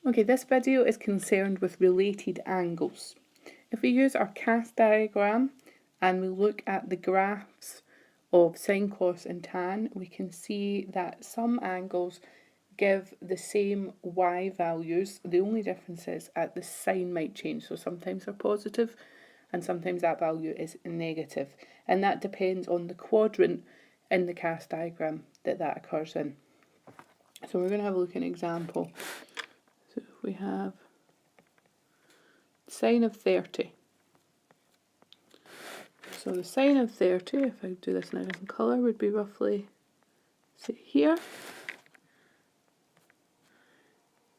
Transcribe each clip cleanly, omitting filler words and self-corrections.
Okay, this video is concerned with related angles. If we use our cast diagram and we look at the graphs of sine, cos and tan, we can see that some angles give the same y values. The only difference is that the sign might change. So sometimes they're positive and sometimes that value is negative. And that depends on the quadrant in the cast diagram that occurs in. So we're going to have a look at an example. So if we have sine of 30. So the sine of 30, if I do this in a different colour, would be roughly, say, here.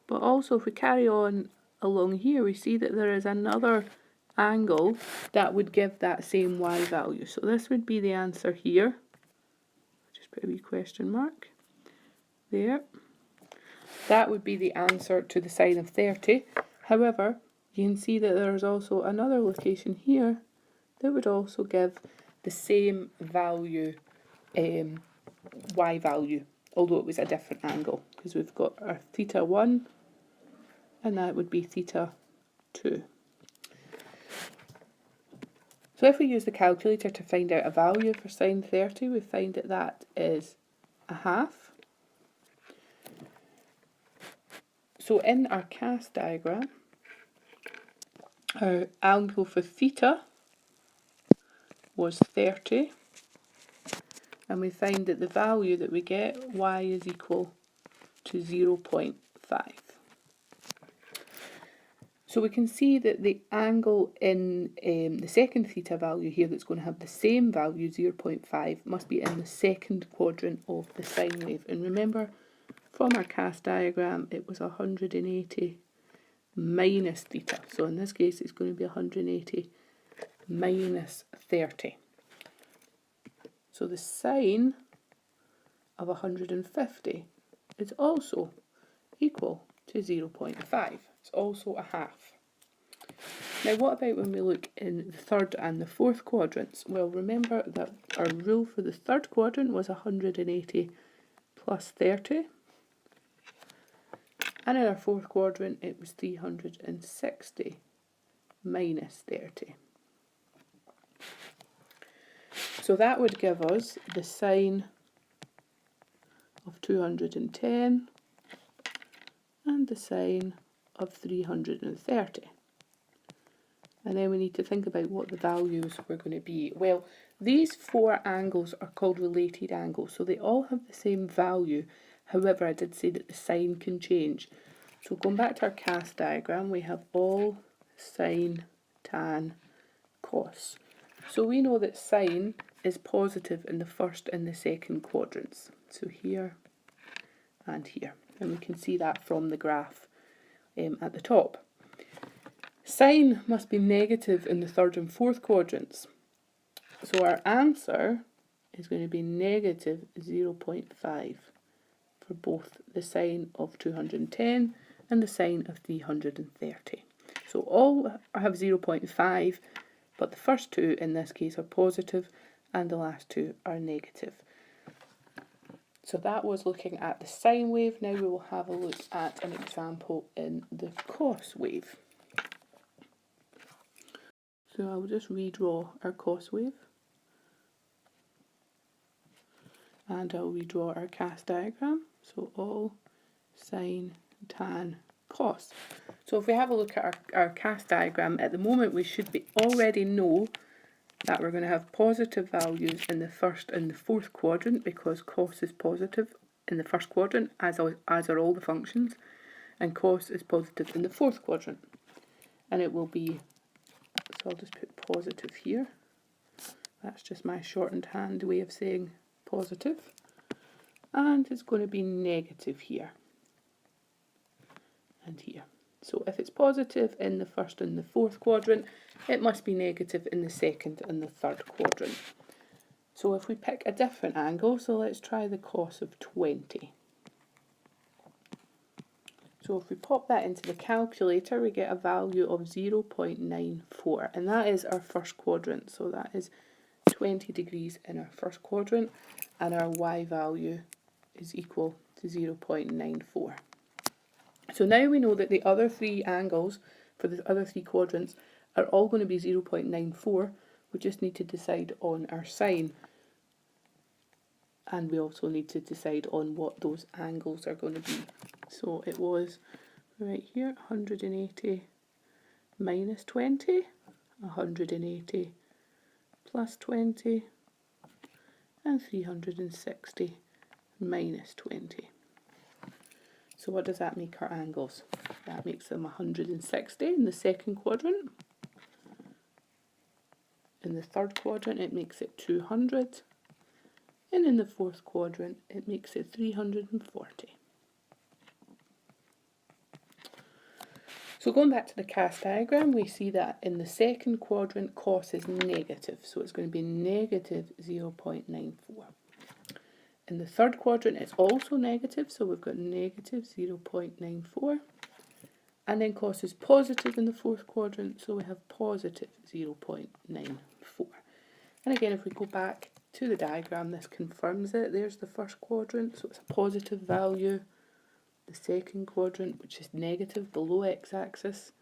But also if we carry on along here, we see that there is another angle that would give that same y value. So this would be the answer here. Just put a wee question mark there. That would be the answer to the sine of 30. However, you can see that there's also another location here that would also give the same value, y value, although it was a different angle, because we've got our theta 1 and that would be theta 2. So if we use the calculator to find out a value for sine 30, we find that that is a half. So in our cast diagram, our angle for theta was 30, and we find that the value that we get, y is equal to 0.5. So we can see that the angle in the second theta value here that's going to have the same value, 0.5, must be in the second quadrant of the sine wave. And remember, from our cast diagram, it was 180 minus theta. So in this case, it's going to be 180 minus 30. So the sine of 150 is also equal to 0.5. It's also a half. Now what about when we look in the third and the fourth quadrants? Well, remember that our rule for the third quadrant was 180 plus 30. And in our fourth quadrant, it was 360 minus 30. So that would give us the sine of 210 and the sine of 330. And then we need to think about what the values were going to be. Well, these four angles are called related angles, so they all have the same value. However, I did say that the sign can change. So going back to our cast diagram, we have all sine, tan, cos. So we know that sine is positive in the first and the second quadrants. So here and here. And we can see that from the graph at the top. Sine must be negative in the third and fourth quadrants. So our answer is going to be negative 0.5 for both the sine of 210 and the sine of 330. So all have 0.5, but the first two in this case are positive and the last two are negative. So that was looking at the sine wave. Now we will have a look at an example in the cos wave. So I'll just redraw our cos wave. And I'll redraw our cast diagram. So all sine, tan, cos. So if we have a look at our cast diagram, at the moment we should already know that we're going to have positive values in the first and the fourth quadrant, because cos is positive in the first quadrant, as are all the functions, and cos is positive in the fourth quadrant. And it will be, so I'll just put positive here. That's just my shortened hand way of saying positive. And it's going to be negative here and here. So if it's positive in the first and the fourth quadrant, it must be negative in the second and the third quadrant. So if we pick a different angle, so let's try the cos of 20. So if we pop that into the calculator, we get a value of 0.94, and that is our first quadrant. So that is 20 degrees in our first quadrant, and our y value is equal to 0.94. So now we know that the other three angles for the other three quadrants are all going to be 0.94. We just need to decide on our sine. And we also need to decide on what those angles are going to be. So it was right here, 180 minus 20, 180 plus 20, and 360 minus 20. So what does that make our angles? That makes them 160 in the second quadrant. In the third quadrant it makes it 200. And in the fourth quadrant it makes it 340. So going back to the cast diagram, we see that in the second quadrant cos is negative, so it's going to be negative 0.94. In the third quadrant it's also negative, so we've got negative 0.94. And then cos is positive in the fourth quadrant, so we have positive 0.94. And again, if we go back to the diagram, this confirms it. There's the first quadrant, so it's a positive value. The second quadrant, which is negative below x-axis.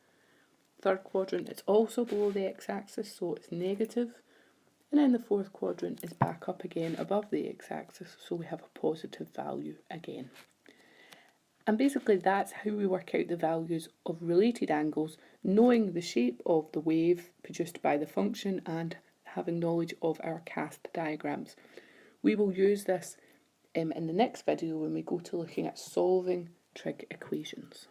Third quadrant, it's also below the x-axis, so it's negative. And then the fourth quadrant is back up again above the x-axis, so we have a positive value again. And basically that's how we work out the values of related angles, knowing the shape of the wave produced by the function and having knowledge of our cast diagrams. We will use this in the next video when we go to looking at solving trig equations.